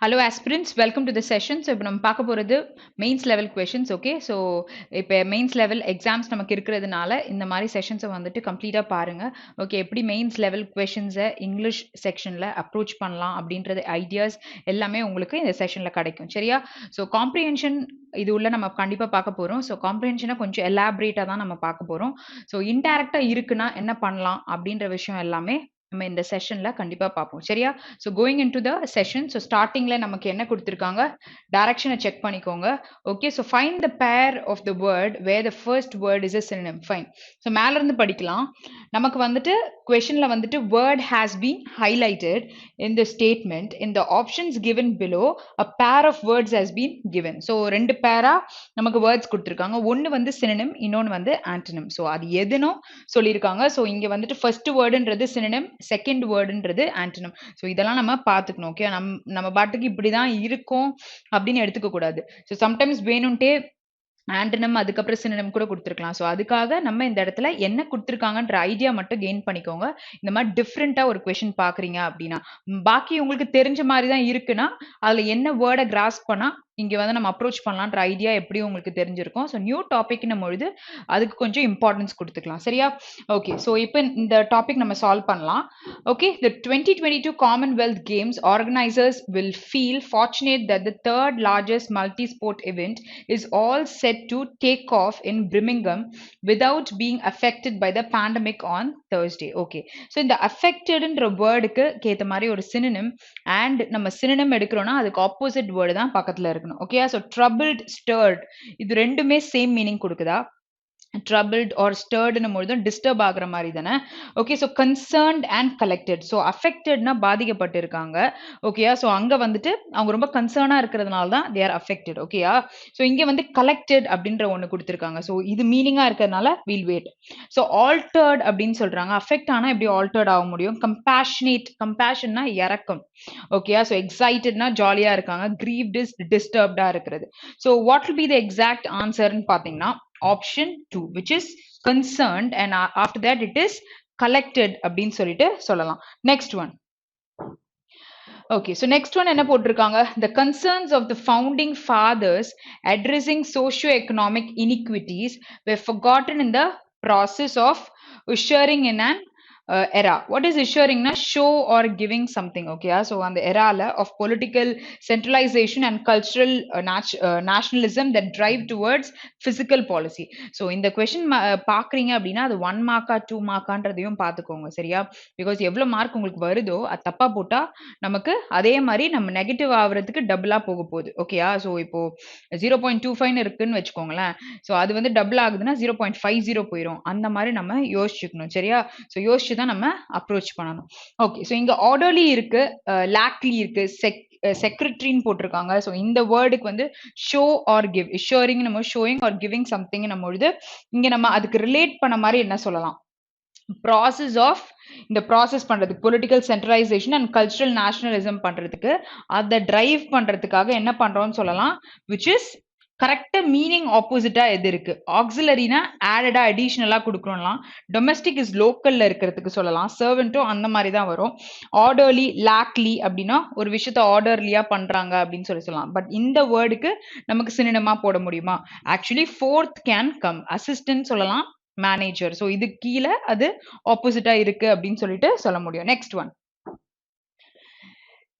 Hello aspirants, welcome to the session. So இப்போ நம்ம பார்க்க போறது mains level questions. Okay, so இப்போ மெயின்ஸ் லெவல் எக்ஸாம்ஸ் நமக்கு இருக்கிறதுனால இந்த மாதிரி செஷன்ஸை வந்துட்டு கம்ப்ளீட்டாக பாருங்க. ஓகே, எப்படி மெயின்ஸ் லெவல் கொஷின்ஸை இங்கிலீஷ் செக்ஷனில் அப்ரோச் பண்ணலாம் அப்படின்றது ஐடியாஸ் எல்லாமே உங்களுக்கு இந்த செஷனில் கிடைக்கும். சரியா? ஸோ காம்ப்ரிஹென்ஷன் இது உள்ள நம்ம கண்டிப்பாக பார்க்க போகிறோம். ஸோ காம்ப்ரிஹென்ஷனை கொஞ்சம் எலாபரேட்டாக தான் நம்ம பார்க்க போகிறோம். ஸோ இன்டேரக்டாக இருக்குன்னா என்ன பண்ணலாம் அப்படின்ற விஷயம் எல்லாமே நம்ம இந்த செஷன்ல கண்டிப்பா பார்ப்போம். சரியா? So going into the session. So ஸ்டார்டிங்ல நமக்கு என்ன கொடுத்துருக்காங்க, டைரக்ஷனை செக் பண்ணிக்கோங்க. Okay, so find the pair of the word where the first word is a synonym. Fine. So மேல இருந்து படிக்கலாம். நமக்கு வந்துட்டு கொஷன்ல வந்துட்டு word has been highlighted in the statement in the options given below a pair of words has been given. So ரெண்டு பேரா நமக்கு வேர்ட்ஸ் கொடுத்துருக்காங்க. ஒன்று வந்து சினோனிம், இன்னொன்று வந்து ஆன்டனிம். ஸோ அது எதுனும் சொல்லியிருக்காங்க. ஸோ இங்க வந்துட்டு first வேர்டுன்றது synonym, second வேர்டுன்றது antonym. So இதெல்லாம் நம்ம பார்த்துக்கணும். ஓகே, நம்ம பாட்டுக்கு இப்படிதான் இருக்கும் அப்படின்னு எடுத்துக்க கூடாது. ஸோ சம்டைம்ஸ் வேணும்ட்டே ஆன்டனிம் அதுக்கப்புறம் சினோனிம் கூட கொடுத்துருக்கலாம். ஸோ அதுக்காக நம்ம இந்த இடத்துல என்ன கொடுத்துருக்காங்கன்ற ஐடியா மட்டும் கெயின் பண்ணிக்கோங்க. இந்த மாதிரி டிஃப்ரெண்டா ஒரு கொஷின் பாக்குறீங்க அப்படின்னா, பாக்கி உங்களுக்கு தெரிஞ்ச மாதிரி தான் இருக்குன்னா அதுல என்ன வேர்டை கிராஸ் பண்ணா இங்க வந்து நம்ம அப்ரோச் பண்ணலான்ற ஐடியா எப்படியும் உங்களுக்கு தெரிஞ்சிருக்கும். ஸோ நியூ டாபிக்னும் பொழுது அதுக்கு கொஞ்சம் இம்பார்ட்டன்ஸ் கொடுத்துக்கலாம். சரியா? ஓகே, ஸோ இப்போ இந்த டாபிக் நம்ம சால்வ் பண்ணலாம். Okay, the 2022 Commonwealth Games organizers will feel fortunate that the third largest multi-sport event is all set to take off in Birmingham without being affected by the pandemic on Thursday. Okay, so இந்த affectedன்ற வேர்டுக்கு கேத்த மாதிரி ஒரு synonym and நம்ம synonym எடுக்கிறோம்னா அதுக்கு opposite word தான் பக்கத்துல இருக்கணும். Okay, so troubled, stirred இது ரெண்டுமே சேம் மீனிங் கொடுக்குதா? troubled or stirred பொழுதும் டிஸ்டர்ப் ஆகுற மாதிரி தானே. Okay, so concerned and collected. So அஃபெக்டட்னா பாதிக்கப்பட்டு இருக்காங்க. ஓகேயா? ஸோ அங்க வந்துட்டு அவங்க ரொம்ப கன்சர்னா இருக்கிறதுனால தான் தே ஆர் அஃபெக்டட். ஓகேயா? ஸோ இங்க வந்து கலெக்டட் அப்படின்ற ஒன்று கொடுத்துருக்காங்க. ஸோ இது மீனிங்கா இருக்கிறதுனால வில் வெயிட். ஸோ ஆல்டர்ட் அப்படின்னு சொல்றாங்க. அஃபெக்ட் ஆனா எப்படி ஆல்டர்ட் ஆக முடியும்? கம்பேஷனேட், கம்பேஷன்னா இறக்கம். ஓகேயா? ஸோ எக்ஸைட்டட்னா ஜாலியா இருக்காங்க, கிரீவ்ட் இஸ் டிஸ்டர்ப்டா இருக்கிறது. So what will be the exact ஆன்சர்னு பாத்தீங்கன்னா option 2, which is concerned, and after that it is collected அப்படின்னு சொல்லிட்டு சொல்லலாம். next one. Okay, so next one என்ன போட்டிருக்காங்க, the concerns of the founding fathers addressing socio-economic inequities were forgotten in the process of ushering in an era. What is assuring na? Show or giving something. Okay, so on the era of political centralization and cultural nationalism that drive towards physical policy. So in the question பாக்குறீங்க அப்படின்னா அது 1 மார்க்கா 2 மார்க்கான்றதையும் பார்த்துக்கோங்க. சரியா? Because எவ்வளவு mark உங்களுக்கு வருதோ அது தப்பா போட்டா நமக்கு அதே மாதிரி நம்ம நெகட்டிவ் ஆகுறதுக்கு டபுளா போக போகுது. ஓகேயா? ஸோ இப்போ 0.25 இருக்குன்னு வச்சுக்கோங்களேன். ஸோ அது வந்து டபுள் ஆகுதுன்னா 0.50 போயிடும். அந்த மாதிரி நம்ம யோசிச்சுக்கணும். சரியா? ஸோ யோசிச்சு தான் நம்ம அப்ரோச் பண்ணணும். ஓகே, ஸோ இங்க ஆர்டர்லி இருக்கு, லாக்லி இருக்கு, செக்ரட்டரின்னு போட்டிருக்காங்க. ஸோ இந்த வேர்டுக்கு வந்து ஷோ ஆர் கிவ், இஷ்யூரிங் நம்ம ஷோயிங் ஆர் கிவிங் சம்திங் நம்ம பொழுது இங்க நம்ம அதுக்கு ரிலேட் பண்ண மாதிரி என்ன சொல்லலாம், ப்ராசஸ் ஆஃப் இந்த ப்ராசஸ் பண்றதுக்கு political centralisation and cultural nationalism பண்றதுக்கு அதை டிரைவ் பண்றதுக்காக என்ன பண்றோம்னு சொல்லலாம், விச் இஸ் கரெக்டா மீனிங் ஆப்போசிட்டா எது இருக்கு. ஆக்சிலரினா ஆடடா அடிஷனலா கொடுக்கணும்லாம், டொமஸ்டிக் இஸ் லோக்கல்ல இருக்கிறதுக்கு சொல்லலாம், சர்வெண்ட்டும் அந்த மாதிரி தான் வரும். ஆர்டர்லி, லாக்லி அப்படின்னா ஒரு விஷயத்த ஆர்டர்லியா பண்றாங்க அப்படின்னு சொல்லலாம். பட் இந்த வேர்டுக்கு நமக்கு சினினமா போட முடியுமா? Actually fourth can come, assistant சொல்லலாம், மேனேஜர். ஸோ இது கீழே அது ஆப்போசிட்டா இருக்கு அப்படின்னு சொல்லிட்டு சொல்ல முடியும். Next one.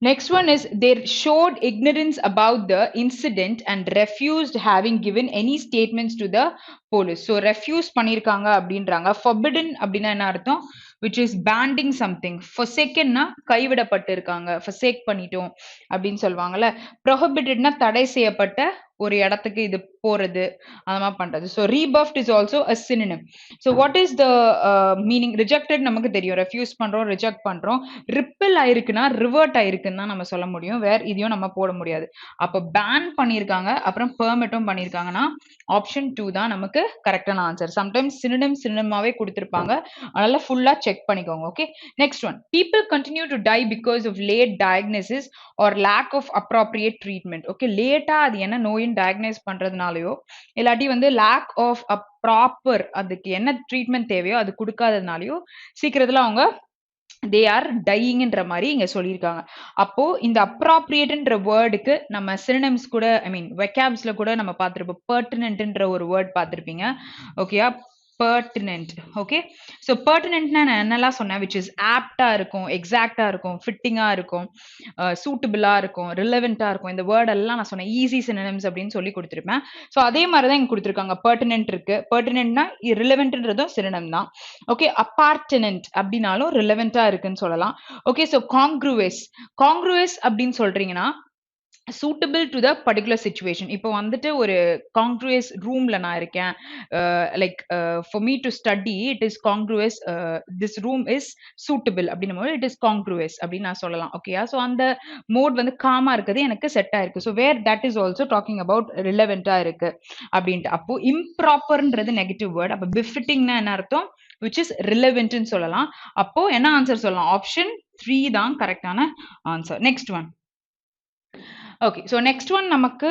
Next one is they showed ignorance about the incident and refused having given any statements to the police. So refuse பண்ணிருக்காங்க அப்படின்றாங்க. Forbidden அப்படின்னா என்ன அர்த்தம்? Which is banning something. Forsakenனா கைவிடப்பட்டு இருக்காங்க, forsake பண்ணிட்டோம் அப்படின்னு சொல்லுவாங்கல்ல. Prohibitedனா தடை செய்யப்பட்ட ஒரு இடத்துக்கு இது போறது அந்த மாதிரி பண்றது. So rebuffed is also a synonym. So what is the meaning? Rejected நமக்கு தெரியும், ரெஃப்யூஸ் பண்றோம், ரிஜெக்ட் பண்றோம். ரிப்பிள் ஆயிருக்குன்னா ரிவர்ட் ஆயிருக்குன்னு தான் நம்ம சொல்ல முடியும், வேற இதையும் நம்ம போட முடியாது. அப்ப பேன் பண்ணிருக்காங்க அப்புறம் பெர்மிட்டும் பண்ணிருக்காங்கன்னா ஆப்ஷன் 2 தான் நமக்கு கரெக்டான ஆன்சர். சம்டைம்ஸ் சினினமாவே கொடுத்திருப்பாங்க, அதனால ஃபுல்லா செக் பண்ணிக்கோங்க. Okay, next one. People continue to die because of late diagnosis or lack of appropriate treatment. Okay, லேட்டா அது என்ன நோயின் டயக்னைஸ் பண்றதுனாலயோ இல்லாட்டி வந்து லேக் ஆஃப் ப்ராப்பர் அதுக்கு என்ன ட்ரீட்மெண்ட் தேவையோ அது கொடுக்காததுனாலயோ சீக்கிரத்துல அவங்க they are dying ன்ற மாதிரி இங்க சொல்லியிருக்காங்க. அப்போ இந்த appropriateன்ற வேர்டுக்கு நம்ம synonyms கூட ஐ மீன் வெக்காப்ஸ்ல கூட நம்ம பார்த்திருப்போம். pertinentன்ற ஒரு வேர்ட் பார்த்திருப்பீங்க. ஓகேயா? pertinent. ஓகே, ஸோ pertinentனா நான் என்னெல்லாம் சொன்னேன், which is ஆப்டா இருக்கும், எக்ஸாக்டா இருக்கும், ஃபிட்டிங்கா இருக்கும், சூட்டபிளா இருக்கும், ரிலவெண்டா இருக்கும். இந்த வேர்ட் எல்லாம் நான் சொன்னேன் ஈஸி synonyms அப்படின்னு சொல்லி கொடுத்துருப்பேன். ஸோ அதே மாதிரி தான் இங்க கொடுத்துருக்காங்க. pertinent இருக்கு. pertinentனா ரிலவெண்ட்ன்றதும் synonym தான். ஓகே, appertinent அப்படின்னாலும் ரிலவெண்டா இருக்குன்னு சொல்லலாம். ஓகே, ஸோ காங்க்ரூவஸ் அப்படின்னு சொல்றீங்கன்னா suitable to the particular situation. இப்போ வந்துட்டு ஒரு congruous roomல நான் இருக்கேன், like for me to study it is congruous, this room is suitable அப்படின்னும்போது it is congruous அப்படின்னு நான் சொல்லலாம். ஓகேயா? ஸோ அந்த மோட் வந்து காமா இருக்குது, எனக்கு செட் ஆயிருக்கு. So where that is also talking about ரிலவெண்டா இருக்கு அப்படின்ட்டு. அப்போ இம்ப்ராப்பர்ன்றது நெகட்டிவ் வேர்ட். அப்போ பிஃபிட்டிங்னா என்ன அர்த்தம், which is relevant ன்னு சொல்லலாம். அப்போ என்ன ஆன்சர் சொல்லலாம், ஆப்ஷன் 3 தான் கரெக்டான answer. Next one. Okay, so next one நமக்கு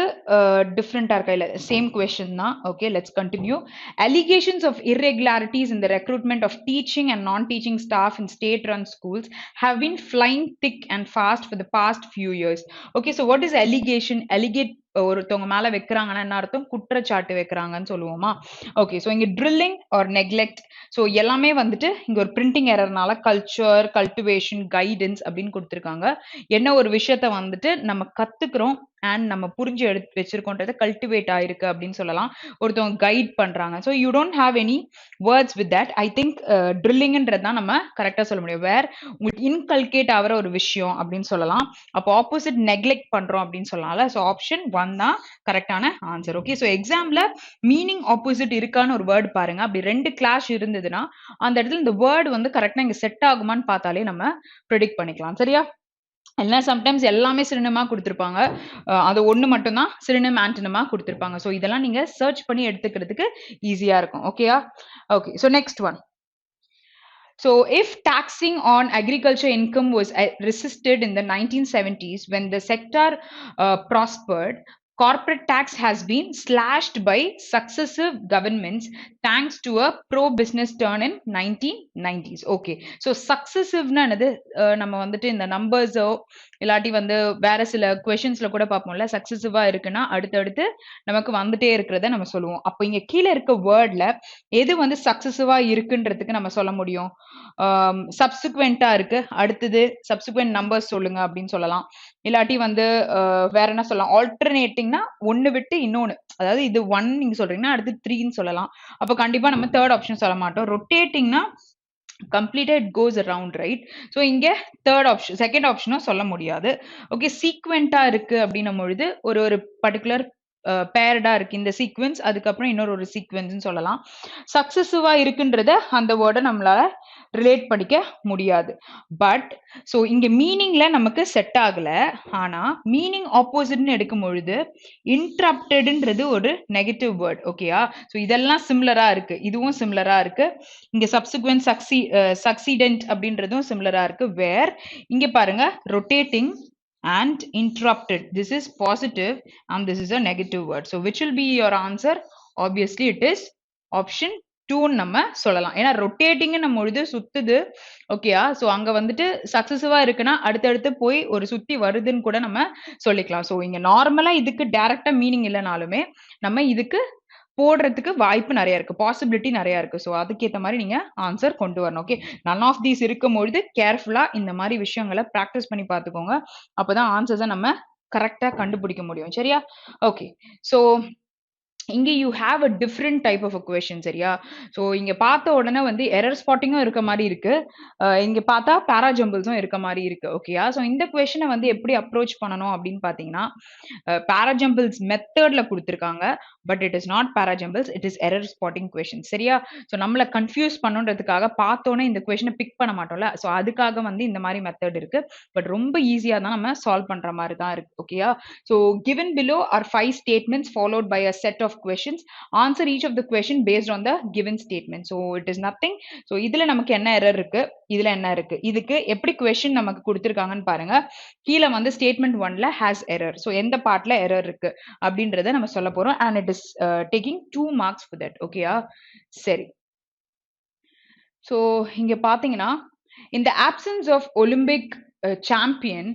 different இருக்கா இல்ல same question தான். Okay, let's continue. Allegations of irregularities in the recruitment of teaching and non-teaching staff in state-run schools have been flying thick and fast for the past few years. Okay, so what is allegation? Allegate ஒருத்தவங்க மேல வைக்கிறாங்கன்னா என்ன அர்த்தம், குற்றச்சாட்டு வைக்கிறாங்கன்னு சொல்லுவோமா? Okay, so இங்க drilling R neglect, so எல்லாமே வந்துட்டு இங்க ஒரு பிரிண்டிங் எரர்னால கல்ச்சர், கல்டிவேஷன், கைடன்ஸ் அப்படின்னு கொடுத்துருக்காங்க. என்ன ஒரு விஷயத்த வந்துட்டு நம்ம கத்துக்கிறோம் அண்ட் நம்ம புரிஞ்சு எடுத்து வச்சிருக்கோன்றத கல்டிவேட் ஆயிருக்கு அப்படின்னு சொல்லலாம். ஒருத்தவங்க கைட் பண்றாங்க. So you don't have any words with that. I think ட்ரில்லிங்ன்றது தான் நம்ம கரெக்டா சொல்ல முடியும். வேர் உங்களுக்கு இன்கல்கேட் ஆகிற ஒரு விஷயம் அப்படின்னு சொல்லலாம். அப்போ ஆப்போசிட் நெக்லெக்ட் பண்றோம் அப்படின்னு சொல்லலாம்ல. ஸோ ஆப்ஷன் 1 தான் கரெக்டான ஆன்சர். ஓகே, ஸோ எக்ஸாம்ல மீனிங் ஆப்போசிட் இருக்கான்னு ஒரு வேர்டு பாருங்க. அப்படி 2 கிளாஷ் இருந்ததுன்னா அந்த இடத்துல இந்த வேர்டு வந்து கரெக்டா இங்க செட் ஆகுமான்னு பார்த்தாலே நம்ம ப்ரெடிக்ட் பண்ணிக்கலாம். சரியா? இல்லைன்னா சம்டைம்ஸ் எல்லாமே சினிமா கொடுத்துருப்பாங்க, அது ஒன்று மட்டும்தான் சினிம் ஆன்டினமா கொடுத்துருப்பாங்க. ஸோ இதெல்லாம் நீங்க சர்ச் பண்ணி எடுத்துக்கிறதுக்கு ஈஸியா இருக்கும். ஓகேயா? Okay, so next one. So, if taxing on agriculture income was resisted in the 1970s when the sector prospered, corporate tax has been slashed by successive governments thanks to a pro-business turn in 1990s. Okay, so successive na என்னது, நம்ம வந்துட்டு இந்த நம்பர்ஸோ இல்லாட்டி வந்து வேற சில கொஷின்ஸ்ல கூட பார்ப்போம்ல, சக்சஸிவா இருக்குன்னா அடுத்தடுத்து நமக்கு வந்துட்டே இருக்கிறத நம்ம சொல்லுவோம். அப்போ இங்க கீழே இருக்க வேர்ட்ல எது வந்து சக்சஸிவா இருக்குன்றதுக்கு நம்ம சொல்ல முடியும், சப்சிக்வெண்டா இருக்கு, அடுத்தது சப்சிக்வெண்ட் நம்பர்ஸ் சொல்லுங்க அப்படின்னு சொல்லலாம். இல்லாட்டி வந்து வேற என்ன சொல்லலாம், ஆல்டர்னேட்டிங்னா ஒன்னு விட்டு இன்னொன்னு, அதாவது இது 1 நீங்க சொல்றீங்கன்னா அடுத்து 3ன்னு சொல்லலாம். அப்ப கண்டிப்பா நம்ம தேர்ட் ஆப்ஷன் சொல்ல மாட்டோம். ரொட்டேட்டிங்னா கம்ப்ளீட்டா it goes around, right? So இங்க தேர்ட் ஆப்ஷன், செகண்ட் ஆப்ஷனும் சொல்ல முடியாது. ஓகே, சீக்வெண்டா இருக்கு அப்படின்னும் பொழுது ஒரு பர்டிகுலர் பேரடா இருக்கு இந்த சீக்வென்ஸ், அதுக்கப்புறம் இன்னொரு சீக்வென்ஸ் சொல்லலாம். சக்சஸிவா இருக்குன்றத அந்த வேர்டை நம்மளால ரிலேட் பண்ணிக்க முடியாது. பட் ஸோ இங்க மீனிங்ல நமக்கு செட் ஆகல, ஆனா மீனிங் ஆப்போசிட்னு எடுக்கும் பொழுது இன்டரப்டட்ன்றது ஒரு நெகட்டிவ் வேர்ட். ஓகேயா? ஸோ இதெல்லாம் சிமிலரா இருக்கு, இதுவும் சிமிலரா இருக்கு. இங்க சப்சிக்வெண்ட் சக்சீடென்ட் அப்படின்றதும் சிமிலரா இருக்கு. வேர் இங்க பாருங்க, rotating and interrupted, this is positive and this is a negative word. So which will be your answer? Obviously it is option 2 நம்ம சொல்லலாம். ஏன்னா ரொட்டேட்டிங் நம்ம பொழுது சுத்துது. ஓகேயா? ஸோ அங்க வந்துட்டு சக்சஸிவா இருக்குன்னா அடுத்தடுத்து போய் ஒரு சுத்தி வருதுன்னு கூட நம்ம சொல்லிக்கலாம். ஸோ இங்க நார்மலா இதுக்கு டைரக்டா மீனிங் இல்லைனாலுமே நம்ம இதுக்கு போடுறதுக்கு வாய்ப்பு நிறைய இருக்கு, பாசிபிலிட்டி நிறைய இருக்கு. ஸோ அதுக்கேற்ற மாதிரி நீங்க ஆன்சர் கொண்டு வரணும். ஓகே, நன் ஆஃப் தீஸ் இருக்கும்பொழுது கேர்ஃபுல்லா இந்த மாதிரி விஷயங்களை ப்ராக்டிஸ் பண்ணி பார்த்துக்கோங்க. அப்பதான் ஆன்சர்ஸை நம்ம கரெக்டா கண்டுபிடிக்க முடியும். சரியா? ஓகே, ஸோ இங்க you have a different type of question. சரியா? ஸோ இங்க பார்த்த உடனே வந்து எரர் ஸ்பாட்டிங்கும் இருக்க மாதிரி இருக்கு, இங்க பார்த்தா பேராஜம்பிள்ஸும் இருக்க மாதிரி இருக்கு. ஓகேயா? ஸோ இந்த கொஷனை வந்து எப்படி அப்ரோச் பண்ணணும் அப்படின்னு பார்த்தீங்கன்னா, பேராஜம்பிள்ஸ் மெத்தட்ல கொடுத்துருக்காங்க, but it is not parajumbles, it is error spotting question. சரியா? ஸோ நம்மளை கன்ஃபியூஸ் பண்ணுன்றதுக்காக பார்த்தோன்னே இந்த கொஷனை பிக் பண்ண மாட்டோம்ல, ஸோ அதுக்காக வந்து இந்த மாதிரி மெத்தட் இருக்கு. பட் ரொம்ப ஈஸியாக தான் நம்ம சால்வ் பண்ற மாதிரி தான் இருக்கு. ஓகேயா? So given below are 5 statements followed by a set of questions. Answer each of the question based on the given statement. So it is nothing. So இதுல நமக்கு என்ன எரர் இருக்கு, இதுல என்ன இருக்கு, இதுக்கு எப்படி question நமக்கு கொடுத்திருக்காங்கன்னு பாருங்க. கீழே வந்து statement 1ல has error. So எந்த பார்ட்ல எரர் இருக்கு அப்படின்றத நம்ம சொல்ல போறோம். And it is taking 2 marks for that. ஓகேயா? சரி. ஸோ இங்க பாத்தீங்கன்னா In the absence of Olympic champion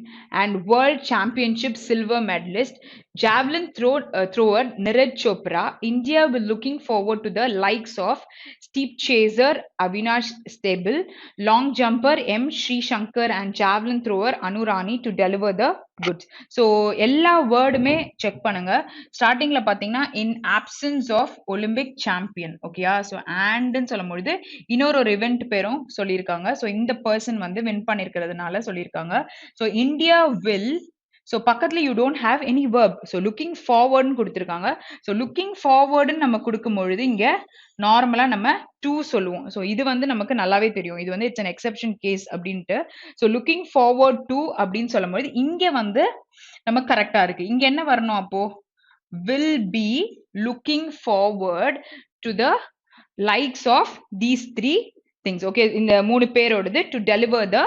and world championship silver medalist, javelin thrower Neeraj Chopra, India will looking forward to the likes of steepchaser Avinash Stable, long jumper M. Sri Shankar and javelin thrower Anurani to deliver the goods. So எல்லா வேர்டுமே check பண்ணுங்க. ஸ்டார்டிங்ல பாத்தீங்கன்னா இன் options of Olympic champion, ஓகேயா? So ஆண்ட்னு சொல்லும் பொழுது இன்னொரு event பேரும் சொல்லியிருக்காங்க. ஸோ இந்த பர்சன் வந்து வின் பண்ணிருக்கிறதுனால சொல்லியிருக்காங்க. ஸோ இந்தியா வில், ஸோ பக்கத்துல you don't have any verb. So looking ஃபார்வர்ட்னு கொடுத்துருக்காங்க. ஸோ லுக்கிங் ஃபார்வர்டுன்னு நம்ம கொடுக்கும் பொழுது இங்க நார்மலா நம்ம டு சொல்லுவோம். ஸோ இது வந்து நமக்கு நல்லாவே தெரியும். இது வந்து இட்ஸ் அன் எக்ஸெப்ஷன் கேஸ் அப்படின்ட்டு. ஸோ லுக்கிங் ஃபார்வர்ட் டு அப்படின்னு சொல்லும் பொழுது இங்க வந்து நமக்கு கரெக்டா இருக்கு. இங்க என்ன வரணும் அப்போ? will be looking forward to the likes of these three things. Okay, இந்த மூணு பேரோடது to deliver the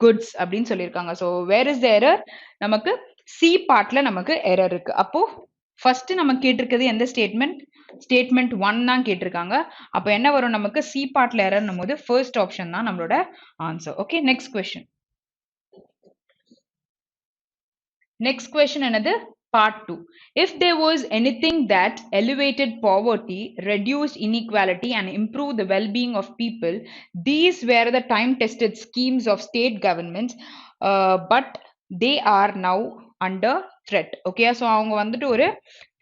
goods அப்படின்னு சொல்லியிருக்காங்க. So where is the error? நமக்கு C பார்ட்ல நமக்கு error இருக்கு. அப்போ ஃபர்ஸ்ட் நம்ம கேட்டிருக்கிறது எந்த ஸ்டேட்மெண்ட்? ஸ்டேட்மெண்ட் 1 தான் கேட்டிருக்காங்க. அப்போ என்ன வரும் நமக்கு? C பார்ட்ல எரர்னும் போது ஃபர்ஸ்ட் ஆப்ஷன் தான் நம்மளோட answer. Okay, next question. Next question another part 2. If there was anything that elevated poverty, reduced inequality and improved the well-being of people, these were the time-tested schemes of state governments, but they are now under threat. Okay, so அவங்க வந்துட்டு ஒரு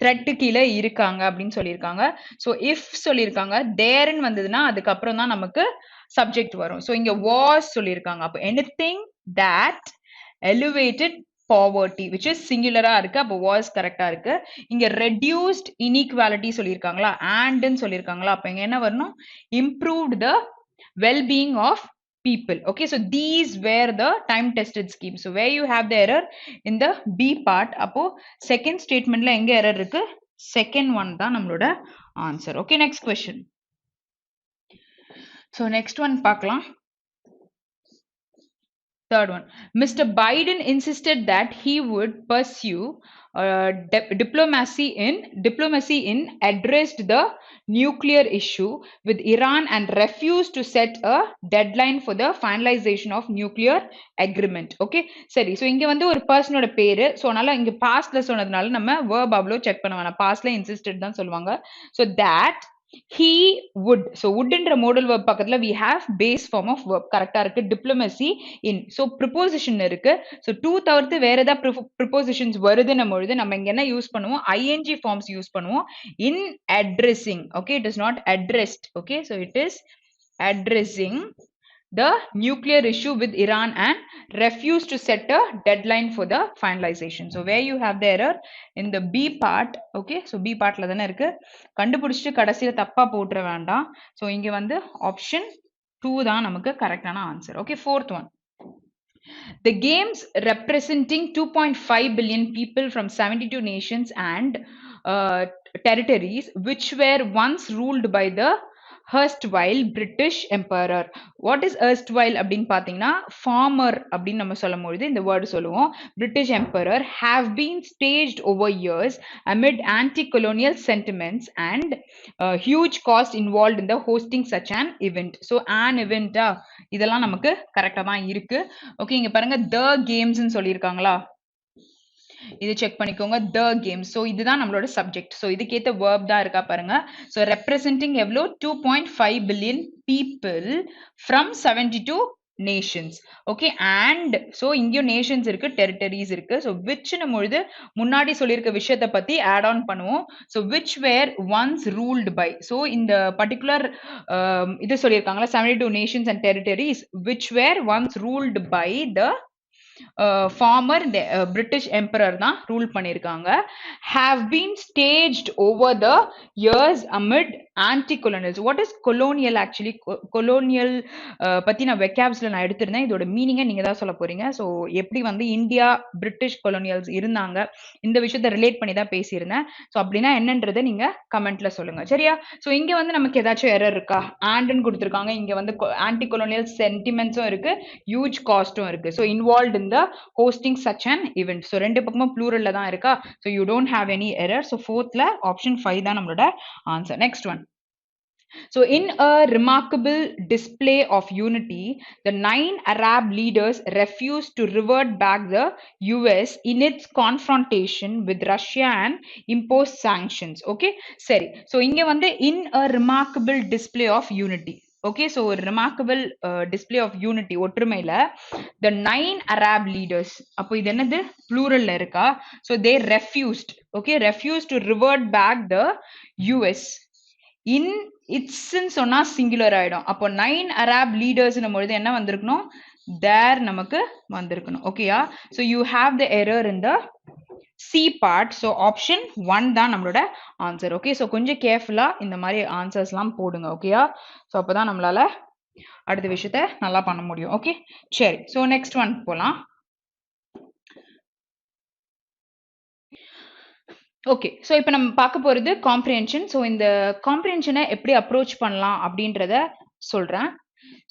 threat கீழே இருக்காங்க அப்படின்னு சொல்லியிருக்காங்க. So if சொல்லியிருக்காங்க, தேர்ன்னு வந்ததுன்னா அதுக்கப்புறம் தான் நமக்கு சப்ஜெக்ட் வரும். ஸோ இங்க வாஸ் சொல்லியிருக்காங்க. அப்போ anything that elevated poverty, which is singular இருக்கு. அப்போ was correct இருக்கு. இங்க reduced inequality சொல்லியிருக்காங்களா, and சொல்லியிருக்காங்களா, அப்ப இங்க என்ன வரணும்? Improved the well-being of people. Okay, so these were the time tested schemes. So where you have the error? In the B part. அப்போ second statementல எங்க error இருக்கு? Second one தான் நம்மளோட answer. Okay, next question. So next one பார்க்கலாம். Third one, Mr. Biden insisted that he would pursue diplomacy in addressed the nuclear issue with Iran and refused to set a deadline for the finalization of nuclear agreement. Okay, சரி. So இங்க வந்து ஒரு பர்சனோட பேரு, so அதனால இங்க பாஸ்ட்ல சொன்னதுனால நம்ம verb அவ்வளோ செக் பண்ண வேணாம். பாஸ்ட்ல insisted தான் சொல்லுவாங்க. So that he would, so would என்ற modal verb பக்கத்துல we have base form of verb. கரெக்டா இருக்கு. diplomacy in, so preposition இருக்கு. so to தவிர்த்து வேற ஏதாவது prepositions வருதுன்னும் பொழுது நம்ம இங்க என்ன யூஸ் பண்ணுவோம்? ing forms யூஸ் பண்ணுவோம். in addressing, okay, it is not addressed. Okay, so it is addressing the nuclear issue with Iran and refused to set a deadline for the finalization. So where you have the error? In the B part. Okay, so B partல தானே இருக்கு. கண்டுபிடிச்சிட்டு கடைசியில தப்பா போட்டுற வேண்டாம். So இங்க வந்து option 2 தான் நமக்கு கரெக்டான answer. Okay, fourth one. The games representing 2.5 billion people from 72 nations and territories which were once ruled by the erstwhile British Emperor. What is erstwhile அப்படின்னு பார்த்தீங்கன்னா former அப்படின்னு நம்ம சொல்லும் பொழுது இந்த வேர்டு சொல்லுவோம். British Emperor have been staged over years amid anti-colonial sentiments and huge cost involved in the hosting such an event. So an event இதெல்லாம் நமக்கு கரெக்டா தான் இருக்கு. ஓகே, இங்க பாருங்க the games ன்னு சொல்லியிருக்காங்களா, இது செக் பண்ணிக்கோங்க. the games, so இதுதான் நம்மளோட சப்ஜெக்ட். so இதுக்கேத்த verb தான் இருக்கா பாருங்க. so representing எவ்வளோ? 2.5 billion people from 72 nations. okay, and so இங்கேயும் nations இருக்கு, territories இருக்கு. so which னும் பொழுது முன்னாடி சொல்லியிருக்க விஷயத்தை பத்தி add on பண்ணுவோம். so which were once ruled by, so இந்த particular இது சொல்லியிருக்காங்களா 72 nations and territories which were once ruled by the former British Emperor தான் ரூல் பண்ணியிருக்காங்க. have been staged over the years amid anti-colonials. what is colonial actually? colonial பத்தி நான் வெக்காப்ஸ்ல நான் எடுத்திருந்தேன். இதோட மீனிங்கை நீங்க தான் சொல்ல போறீங்க. ஸோ எப்படி வந்து இந்தியா பிரிட்டிஷ் கொலோனியல்ஸ் இருந்தாங்க இந்த விஷயத்தை ரிலேட் பண்ணி தான் பேசியிருந்தேன். ஸோ அப்படின்னா என்னன்றதை நீங்க கமெண்ட்ல சொல்லுங்க, சரியா? ஸோ இங்க வந்து நமக்கு ஏதாச்சும் எரர் இருக்கா? ஆண்ட்னு கொடுத்துருக்காங்க. இங்க வந்து ஆன்டி கொலோனியல் சென்டிமெண்ட்ஸும் இருக்கு, ஹியூஜ் காஸ்டும் இருக்கு. So involve in the hosting such an event. So ரெண்டு பக்கமும் ப்ளூரல்ல தான் இருக்கா. So you don't have any error. So ஃபோர்த்ல ஆப்ஷன் 5 தான் நம்மளோட ஆன்சர். Next one, So, in a remarkable display of unity, the 9 Arab leaders refused to revert back the US in its confrontation with Russia and impose sanctions. Okay, சரி. So, இங்க வந்து in a remarkable display of unity. Okay, so a remarkable display of unity ஒற்றுமையில the 9 Arab leaders அப்போ இது என்னது plural இருக்கா? So they refused, okay, refused to revert back the US in இட்ஸ்ன்னு சொன்னா singular ஆயிடும். அப்போ 9 Arab leaders பொழுது என்ன வந்திருக்கணும், தேர் நமக்கு வந்திருக்கணும். ஓகேயா? So you have the error in the C part. So option 1 தான் நம்மளோட ஆன்சர். ஓகே, ஸோ கொஞ்சம் கேர்ஃபுல்லா இந்த மாதிரி ஆன்சர்ஸ்லாம் போடுங்க. ஓகேயா? ஸோ அப்போதான் நம்மளால அடுத்த விஷயத்த நல்லா பண்ண முடியும். ஓகே, சரி. ஸோ நெக்ஸ்ட் ஒன் போலாம். ஓகே, ஸோ இப்போ நம்ம பார்க்க போகிறது காம்ப்ரிஹென்ஷன். ஸோ இந்த காம்ப்ரிஹென்ஷனை எப்படி அப்ரோச் பண்ணலாம் அப்படின்றத சொல்கிறேன்.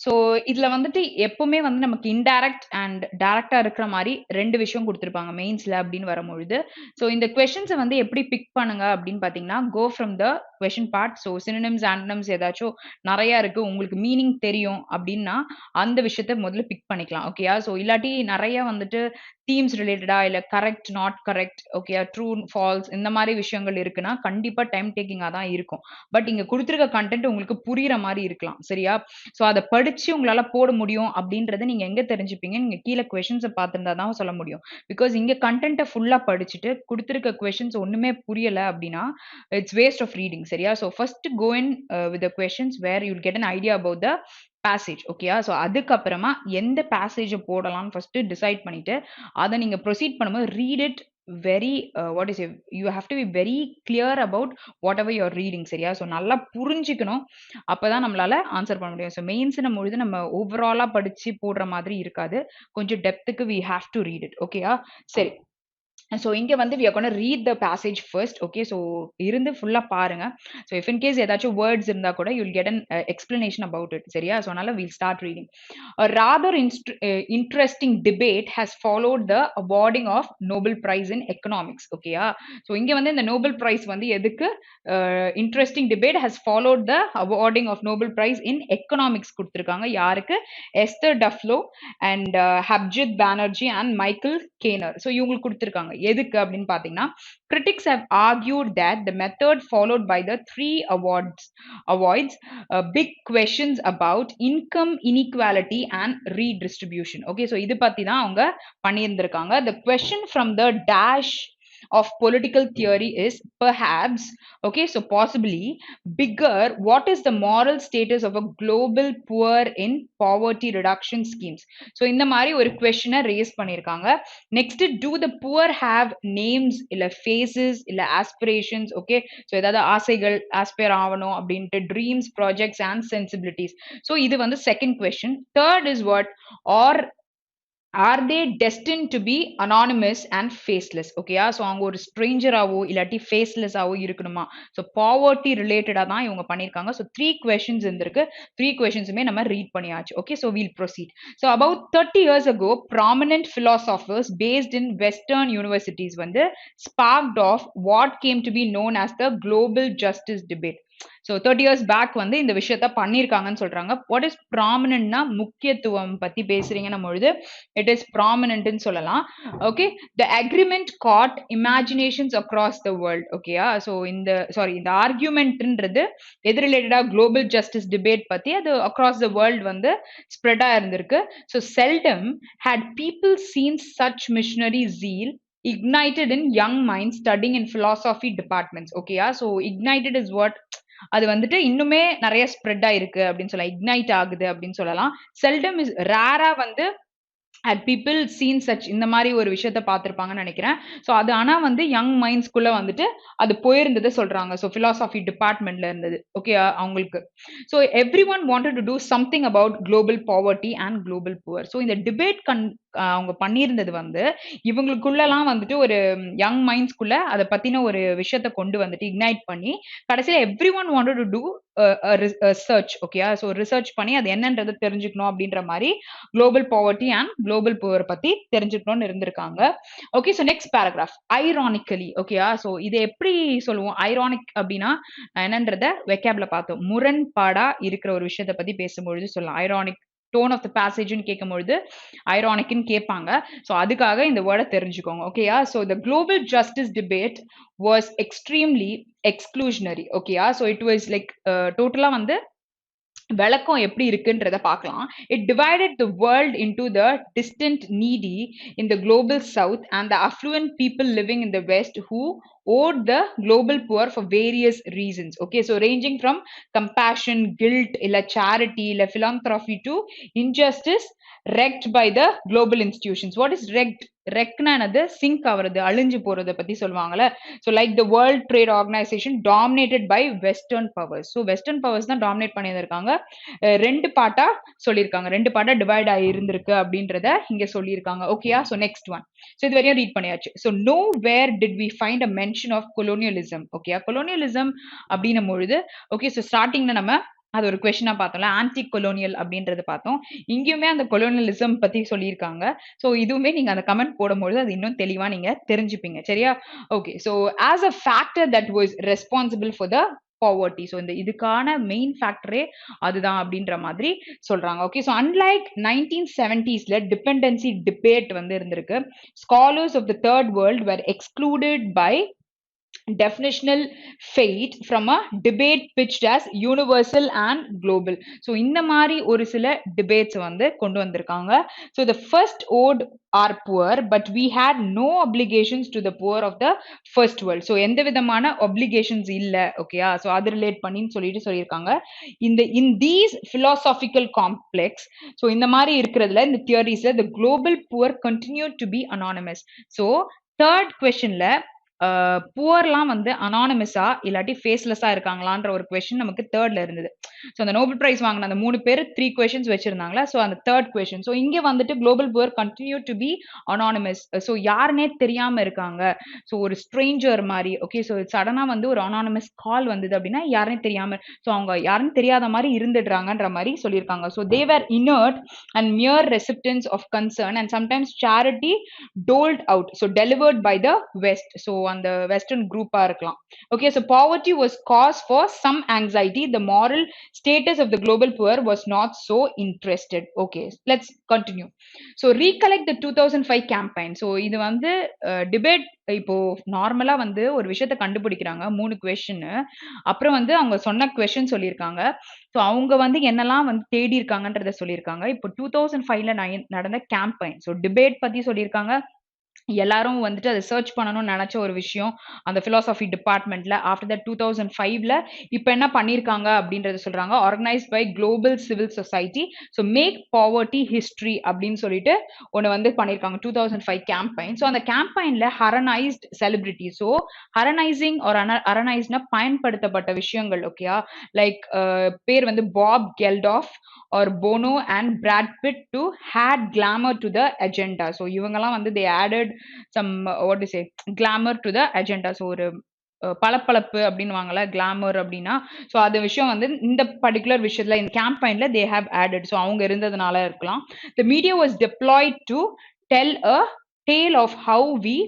ஸோ இதில் வந்துட்டு எப்பவுமே வந்து நமக்கு இன்டைரக்ட் அண்ட் டைரக்டாக இருக்கிற மாதிரி 2 விஷயம் கொடுத்துருப்பாங்க மெயின்ஸில் அப்படின்னு வரும்பொழுது. ஸோ இந்த கொஷின்ஸை வந்து எப்படி பிக் பண்ணுங்க அப்படின்னு பார்த்தீங்கன்னா, go from the question part. So synonyms antonyms ஏதாச்சும் நிறையா இருக்குது, உங்களுக்கு மீனிங் தெரியும் அப்படின்னா அந்த விஷயத்த முதல்ல பிக் பண்ணிக்கலாம். ஓகேயா? ஸோ இல்லாட்டி நிறைய வந்துட்டு தீம்ஸ் ரிலேட்டடா இல்லை correct not correct, okay, true falls இந்த மாதிரி விஷயங்கள் இருக்குன்னா கண்டிப்பாக டைம் டேக்கிங்காக தான் இருக்கும். பட் இங்கே கொடுத்துருக்க கண்டென்ட் உங்களுக்கு புரியுற மாதிரி இருக்கலாம். சரியா? ஸோ அதை படிச்சு உங்களால போட முடியும் அப்படின்றத நீங்க எங்க தெரிஞ்சுப்பீங்க, நீங்க கீழே கொஸ்டின்ஸை பார்த்துருந்தா தான் சொல்ல முடியும். பிகாஸ் இங்க கண்டென்ட்டை ஃபுல்லா படிச்சுட்டு கொடுத்துருக்க கொஸ்டின்ஸ் ஒண்ணுமே புரியல அப்படின்னா இட்ஸ் வேஸ்ட் ஆஃப் ரீடிங். சரியா? So first go in with the questions where you get an idea about the passage. ஓகேயா? ஸோ அதுக்கப்புறமா எந்த பேசேஜை போடலாம்னு ஃபர்ஸ்ட் டிசைட் பண்ணிட்டு அதை நீங்க ப்ரொசீட் பண்ணும்போது read it very what is it, you have to be very clear about whatever you're reading. சரியா? So நல்லா புரிஞ்சுக்கணும், அப்பதான் நம்மளால ஆன்சர் பண்ண முடியும். ஸோ மெயின்ஸ் பொழுது நம்ம ஓவராலா படிச்சு போடுற மாதிரி இருக்காது, கொஞ்சம் டெப்த்துக்கு we have to read it. ஓகேயா? சரி. ஸோ இங்கே வந்து we are going to read the passage first. Okay, so இருந்து ஃபுல்லாக பாருங்க. ஸோ இஃப் இன் கேஸ் ஏதாச்சும் வேர்ட்ஸ் இருந்தால் கூட you'll get an explanation about it. சரியா? ஸோ அதனால we'll start reading. A rather interesting debate has followed the awarding of Nobel Prize in Economics. ஓகேயா? So இங்கே வந்து இந்த நோபல் பிரைஸ் வந்து எதுக்கு, interesting debate has followed the awarding of Nobel Prize in Economics கொடுத்துருக்காங்க. யாருக்கு? Esther Duflo and Abhijit Banerjee and Michael Kremer. So இவங்களுக்கு கொடுத்துருக்காங்க. எதுக்கு அப்படின்னு பார்த்தீங்கன்னா, critics have argued that the method followed by the 3 avoids big questions about income inequality and redistribution. Okay, so இது பத்தி தான் அவங்க பண்ணியிருந்திருக்காங்க. The question from the dash of political theory is perhaps, okay, so possibly bigger, what is the moral status of a global poor in poverty reduction schemes. So இந்த மாதிரி ஒரு questionனை raise பண்ணியிருக்காங்க. Next, do the poor have names இல்ல faces இல்ல aspirations? Okay, so ஏதாவது ஆசைகள், aspire ஆகணும் அப்படின்ட்டு, dreams, projects and sensibilities. So இது வந்து second question. Third is what, or are they destined to be anonymous and faceless? ஓகேயா? ஸோ அவங்க ஒரு ஸ்ட்ரேஞ்சராவோ இல்லாட்டி ஃபேஸ்லெஸ்ஸாவோ இருக்கணுமா? ஸோ பாவர்ட்டி ரிலேட்டடாக தான் இவங்க பண்ணியிருக்காங்க. ஸோ 3 questions இருந்திருக்கு. 3 questionsuமே நம்ம ரீட் பண்ணியாச்சு. Okay, so we'll proceed. So about 30 years ago, prominent philosophers based in Western universities வந்து sparked off what came to be known as the global justice debate. So 30 years back வந்து இந்த விஷயத்த பண்ணியிருக்காங்கன்னு சொல்றாங்க. What is ப்ராமினன்ட்னா, முக்கியத்துவம் பத்தி பேசுறீங்கன்னு பொழுது it is ப்ராமினன்ட்னு சொல்லலாம். Okay, the agreement got imaginations across the world. ஓகேயா? ஸோ இந்த ஆர்கியூமெண்ட்ன்றது எது ரிலேட்டடா, குளோபல் ஜஸ்டிஸ் டிபேட் பத்தி, அது அக்ராஸ் த வேர்ல்ட் வந்து ஸ்ப்ரெடா இருந்திருக்கு. So seldom had people seen such missionary zeal ignited in young minds studying in philosophy departments. ஓகேயா? ஸோ ignited is what, அது வந்துட்டு இன்னுமே நிறைய ஸ்ப்ரெட் ஆயிருக்கு அப்படின்னு சொல்லலாம், இக்னைட் ஆகுது அப்படின்னு சொல்லலாம். செல்டம் இஸ் ரேரா வந்து had people seen such இந்த மாதிரி ஒரு விஷயத்த பார்த்திருப்பாங்கன்னு நினைக்கிறேன். ஸோ அது ஆனால் வந்து யங் மைண்ட்ஸ்குள்ள வந்துட்டு அது போயிருந்ததை சொல்றாங்க. ஸோ பிலாசபி டிபார்ட்மெண்ட்ல இருந்தது. ஓகே, அவங்களுக்கு. So every one wanted to do something about global poverty and global poor. So இந்த டிபேட் அவங்க பண்ணியிருந்தது வந்து இவங்களுக்குள்ளலாம் வந்துட்டு ஒரு யங் மைண்ட்ஸ்குள்ள அதை பத்தின ஒரு விஷயத்த கொண்டு வந்துட்டு இக்னைட் பண்ணி கடைசியில் every one wanted to do search. ஓகேயா? ஸோ ரிசர்ச் பண்ணி அது என்னன்றதை தெரிஞ்சுக்கணும் அப்படின்ற மாதிரி global poverty and global poor பத்தி தெரிஞ்சுக்கணும்னு இருந்திருக்காங்க. Okay, so next paragraph. Ironically, ஓகேயா, ஸோ இதை எப்படி சொல்லுவோம்? ஐரானிக் அப்படின்னா என்னன்றத வெக்காப்ல பார்த்தோம். முரண்பாடா இருக்கிற ஒரு விஷயத்தை பத்தி பேசும்பொழுது சொல்லலாம். ஐரானிக் டோன் ஆஃப் த பேசேஜ்னு கேட்கும்பொழுது ஐரானிக்னு கேட்பாங்க. ஸோ அதுக்காக இந்த வேர்டை தெரிஞ்சுக்கோங்க. ஓகேயா, so the global justice debate was extremely exclusionary. ஓகேயா, ஸோ இட் வாஸ் லைக் டோட்டலா வந்து விளக்கம் எப்படி இருக்குன்றத பார்க்கலாம். It divided the world into the distant needy in the global south and the affluent people living in the west who owed the global poor for various reasons. Okay, so ranging from compassion, guilt, illa charity, illa philanthropy to injustice wrecked by the global institutions. What is wrecked? ரெக்னா என்னது? Sink ஆகுறது, அழிஞ்சு போறதை பத்தி சொல்லுவாங்கல்ல. So like the world trade organisation dominated by western powers. So western powers தான் dominate பண்ணியிருக்காங்க. ரெண்டு பார்ட்டா சொல்லியிருக்காங்க, ரெண்டு பார்ட்டா டிவைட் ஆகி இருந்திருக்கு அப்படின்றத இங்க சொல்லியிருக்காங்க. ஓகேயா, ஸோ நெக்ஸ்ட் ஒன். ஸோ இது வரையும் ரீட் பண்ணியாச்சு. So nowhere did we find a mention of colonialism. ஓகேயா, கொலோனியலிசம் அப்படின்னும் பொழுது ஓகே, ஸோ ஸ்டார்டிங்ல நம்ம அது ஒரு கொஸ்டினா பார்த்தோம்ல, ஆன்டி கொலோனியல் அப்படின்றது பார்த்தோம். இங்கேயுமே அந்த கொலோனியலிசம் பத்தி சொல்லியிருக்காங்க. ஸோ இதுவுமே நீங்க அந்த கமெண்ட் போடும்போது அது இன்னும் தெளிவா நீங்க தெரிஞ்சுப்பீங்க. சரியா? Okay, so as a factor that was responsible for the poverty. So இந்த இதுக்கான மெயின் ஃபேக்டரே அதுதான் அப்படின்ற மாதிரி சொல்றாங்க. Okay, so unlike 1970s dependency debate வந்து இருந்திருக்கு. Scholars of the third world were excluded by definitional fate from a debate pitched as universal and global. So இந்த மாதிரி ஒரு சில debates வந்து கொண்டு வந்திருக்காங்க. So the first ode are poor but we had no obligations to the poor of the first world. So எந்த விதமான obligations இல்ல. ஓகேயா, so அது ரிலேட் பண்ணின்னு சொல்லியிருக்காங்க. in these philosophical complex, so இந்த மாதிரி இருக்கிறதுல இந்த தியரிஸ்ல the global poor continued to be anonymous. So third questionல புவர்லாம் வந்து அனானிமஸா இல்லாட்டி ஃபேஸ்லெஸ்ஸா இருக்காங்களான்ற ஒரு கொஸ்டின் நமக்கு தேர்ட்ல இருந்தது. ஸோ அந்த நோபல் பிரைஸ் வாங்கின அந்த 3 பேர் 3 கொஸ்டின்ஸ் வச்சிருந்தாங்களா, ஸோ அந்த தேர்ட் கொஸ்டின். ஸோ இங்கே வந்துட்டு global poor continue to be anonymous. So யாருன்னே தெரியாம இருக்காங்க. ஸோ ஒரு ஸ்ட்ரேஞ்சர் மாதிரி. ஓகே, ஸோ சடனா வந்து ஒரு அனானிமஸ் கால் வந்தது அப்படின்னா யாருன்னே தெரியாம, ஸோ அவங்க யாருன்னு தெரியாத மாதிரி இருந்துடுறாங்கன்ற மாதிரி சொல்லியிருக்காங்க. So they were inert and mere recipients of concern and sometimes charity doled out, so delivered by the west. So அந்த வெஸ்டர்ன் குரூப்பா இருக்கலாம். Okay, so poverty was cause for some anxiety. The moral status of the global poor was not so interested. Okay, let's continue. So recollect the 2005 campaign. So இது வந்து debate. இப்போ நார்மலா வந்து ஒரு விஷயத்த கண்டுபிடிக்கிறாங்க, 3 கொஸ்டின், அப்புறம் வந்து அவங்க சொன்ன கொஸ்டின் சொல்லியிருக்காங்க. ஸோ அவங்க வந்து என்னெல்லாம் வந்து தேடி இருக்காங்கன்றத சொல்லியிருக்காங்க. இப்போ 2005ல நடந்த கேம்பெயின், ஸோ டிபேட் பத்தி சொல்லியிருக்காங்க. எல்லாரும் வந்துட்டு அதை சர்ச் பண்ணணும்னு நினைச்ச ஒரு விஷயம் அந்த பிலாசபி டிபார்ட்மெண்ட்ல. ஆஃப்டர் தட் 2005ல இப்போ என்ன பண்ணியிருக்காங்க அப்படின்றத சொல்றாங்க. Organised by global civil society. So make poverty history அப்படின்னு சொல்லிட்டு ஒன்று வந்து பண்ணியிருக்காங்க 2005 கேம்பெயின். ஸோ அந்த கேம்பெயின்ல ஹரனைஸ்ட் செலிபிரிட்டி. ஸோ ஹரனைசிங் ஒரு ஹரனைஸ்னா பயன்படுத்தப்பட்ட விஷயங்கள். ஓகேயா, லைக் பேர் வந்து pop கெல்டாஃப் or Bono and Brad Pitt to add glamour to the agenda. So இவங்கெல்லாம் வந்து they added some what to say glamour to the agenda. So ஒரு பளபளப்பு அப்படின்னு வாங்கல, கிளாமர் அப்படின்னா. ஸோ அது விஷயம் வந்து இந்த பர்டிகுலர் விஷயத்துல இந்த கேம்பெயின்ல தே ஹேவ் ஆடட். ஸோ அவங்க இருந்ததுனால இருக்கலாம். The media was deployed to tell a tale of how we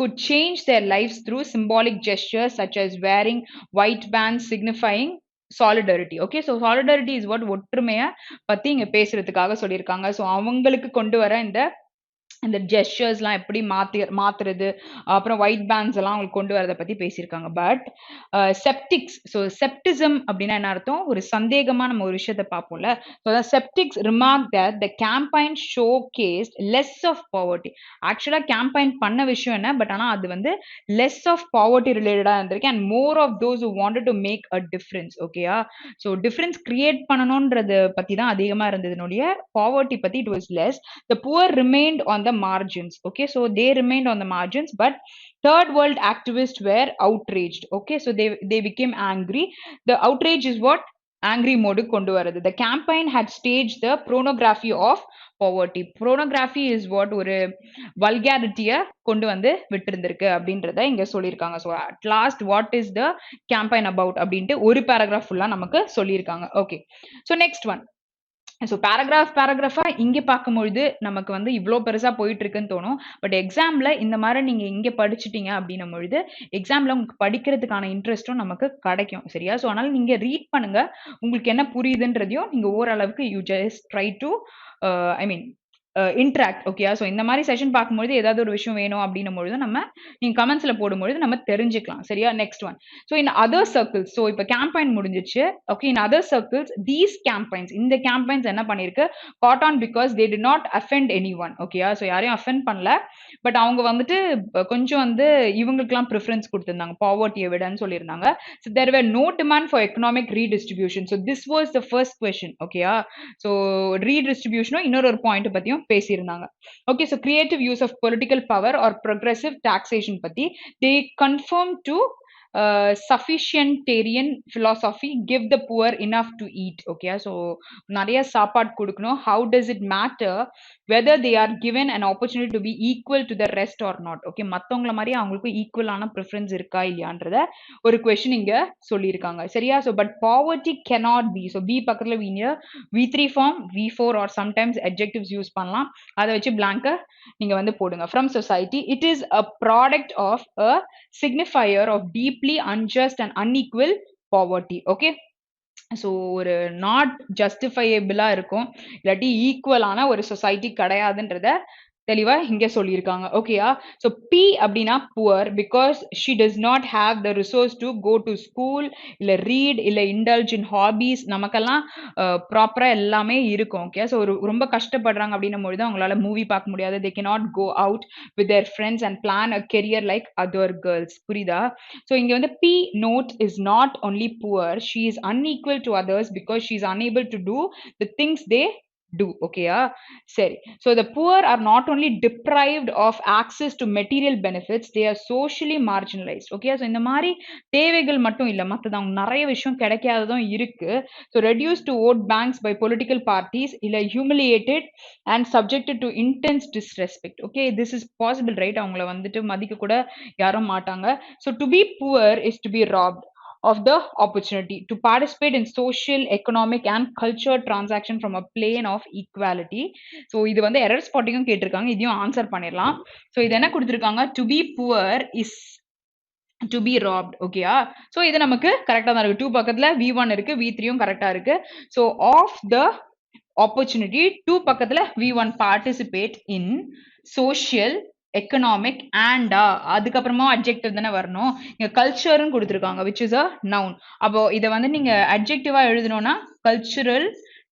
could change their lives through symbolic gestures such as wearing white bands signifying solidarity. Okay, so solidarity is what ஒற்றுமையை பத்தி இங்க பேசுறதுக்காக சொல்லியிருக்காங்க. So அவங்களுக்கு கொண்டு வர இந்த ஜெஸ்டர்ஸ்லாம் எப்படி மாத்துறது, அப்புறம் ஒயிட் பேண்ட்ஸ் எல்லாம் அவங்களுக்கு கொண்டு வரதை பத்தி பேசியிருக்காங்க. பட் செப்டிக்ஸ், ஸோ செப்டிசம் அப்படின்னா என்ன அர்த்தம்? ஒரு சந்தேகமா நம்ம ஒரு விஷயத்த பார்ப்போம்ல. So sceptics remark that the campaign showcased less of poverty. ஆக்சுவலா கேம்பெயின் பண்ண விஷயம் என்ன, பட் ஆனால் அது வந்து லெஸ் ஆஃப் பாவர்ட்டி ரிலேட்டடா இருந்திருக்கு and more of those who wanted to make a difference. ஓகேயா, ஸோ டிஃபரன்ஸ் கிரியேட் பண்ணணும்ன்றது பத்தி தான் அதிகமா இருந்ததுனுடைய, பாவர்ட்டி பத்தி it was less. The poor remained on the margins. Okay, so they remained on the margins, but third world activists were outraged. Okay, so they became angry. The outrage is what angry mode kondu varudhu. The campaign had staged the pornography of poverty. Pornography is what ஒரு vulgarity கொண்டு வந்து விட்டிருந்திருக்கு அப்படின்றத இங்க சொல்லியிருக்காங்க. So at last what is the campaign about அப்படின்ட்டு ஒரு paragraph ஃபுல்லா நமக்கு சொல்லியிருக்காங்க. Okay, so next one. So பேராகிராஃபா இங்கே பார்க்கும்பொழுது நமக்கு வந்து இவ்வளோ பெருசா போயிட்டு இருக்குன்னு தோணும். பட் எக்ஸாம்ல இந்த மாதிரி நீங்க இங்க படிச்சுட்டீங்க அப்படின்னும் பொழுது எக்ஸாம்ல உங்களுக்கு படிக்கிறதுக்கான இன்ட்ரெஸ்ட்டும் நமக்கு கிடைக்கும். சரியா? ஸோ அதனால நீங்க ரீட் பண்ணுங்க. உங்களுக்கு என்ன புரியுதுன்றதையும் நீங்க ஓரளவுக்கு you just try to I mean interact. ஓகேயா? ஸோ இந்த மாதிரி செஷன் பார்க்கும்பொழுது ஏதாவது ஒரு விஷயம் வேணும் அப்படின்னும் பொழுது நீங்க கமெண்ட்ஸ்ல போடும்பொழுது நம்ம தெரிஞ்சுக்கலாம். சரியா? Next one. So in other circles, so இப்போ கேம்பெயின் முடிஞ்சிச்சு. Okay, in other circles these campaigns, இந்த கேம்பெயின்ஸ் என்ன பண்ணிருக்கு, caught on because they did not offend anyone. ஓகேயா? ஸோ யாரையும் அஃபெண்ட் பண்ணல. பட் அவங்க வந்துட்டு கொஞ்சம் வந்து இவங்களுக்குலாம் ப்ரிஃபரன்ஸ் கொடுத்திருந்தாங்க, பாவர்ட்டியை விடன்னு சொல்லியிருந்தாங்க. So there were no demand for economic redistribution. So this was the first question. ஓகேயா? ஸோ ரீடிஸ்ட்ரிபியூஷனும் இன்னொரு பாயிண்ட் பத்தியும் பேசியிருந்தாங்க. Okay, so creative use of political power or progressive taxation பத்தி they conform to sufficientarian philosophy, give the poor enough to eat. Okay, so நிறைய சாப்பாடு கொடுக்கணும். How does it matter whether they are given an opportunity to be equal to the rest or not? Okay, மத்தவங்கள மாதிரி அவங்களுக்கு ஈக்குவலான preference இருக்கா இல்லையான்றத ஒரு question இங்க சொல்லியிருக்காங்க. சரியா? So but poverty cannot be. So be பக்கத்துல V3 form, V4 or sometimes adjectives use பண்ணலாம். அதை வச்சு blank நீங்க வந்து போடுங்க. From society, it is a product of a signifier of deeply unjust and unequal poverty. Okay, so ஒரு not ஜஸ்டிஃபையபிளா இருக்கும், இல்லாட்டி ஈக்குவலான ஒரு சொசைட்டி கிடையாதுன்றத தெளிவா இங்க சொல்லியிருக்காங்க. ஓகேயா? ஸோ பி அப்படின்னா poor because she does not have the resource to go to school, இல்லை ரீட், இல்லை இண்டல்ஜ் இன் ஹாபீஸ். நமக்கெல்லாம் ப்ராப்பரா எல்லாமே இருக்கும். ஓகே, ஸோ ரொம்ப கஷ்டப்படுறாங்க அப்படின்னும் பொழுது அவங்களால மூவி பார்க்க முடியாது. They can not go out with their friends and plan a career like other girls. புரியுதா? ஸோ இங்க வந்து பி நோட் is not only poor, she is unequal to others because she is unable to do the things they do. Okay, சரி. So the poor are not only deprived of access to material benefits, they are socially marginalized. Okay, so இந்த மாதிரி தேவைகள் மட்டும் இல்ல, மத்தது அவங்க நிறைய விஷயம் கிடைக்காததும் இருக்கு. So reduced to vote banks by political parties, இல்ல humiliated and subjected to intense disrespect. Okay, this is possible, right? அவங்கள வந்துட்டு மதிக்க கூட யாரும் மாட்டாங்க. So to be poor is to be robbed of the opportunity to participate in social, economic and cultural transaction from a plane of equality. So இது வந்து error spotting கேட்டிருக்காங்க, இதையும் ஆன்சர் பண்ணிடலாம். ஸோ இது என்ன கொடுத்துருக்காங்க, to be poor is to be robbed. ஓகேயா? So இது நமக்கு கரெக்டாக தான் இருக்கு. 2 பக்கத்துல V1 இருக்கு, V3யும் கரெக்டா இருக்கு. ஸோ ஆஃப் த opportunity 2 பக்கத்துல V1 participate in social, economic and அதுக்கப்புறமா அட்ஜெக்டிவ் தானே வரணும். இங்க கல்ச்சர்னு கொடுத்துருக்காங்க விச் இஸ் அ நவுன். அப்போ இதை வந்து நீங்க அட்ஜெக்டிவா எழுதணும்னா கல்ச்சுரல்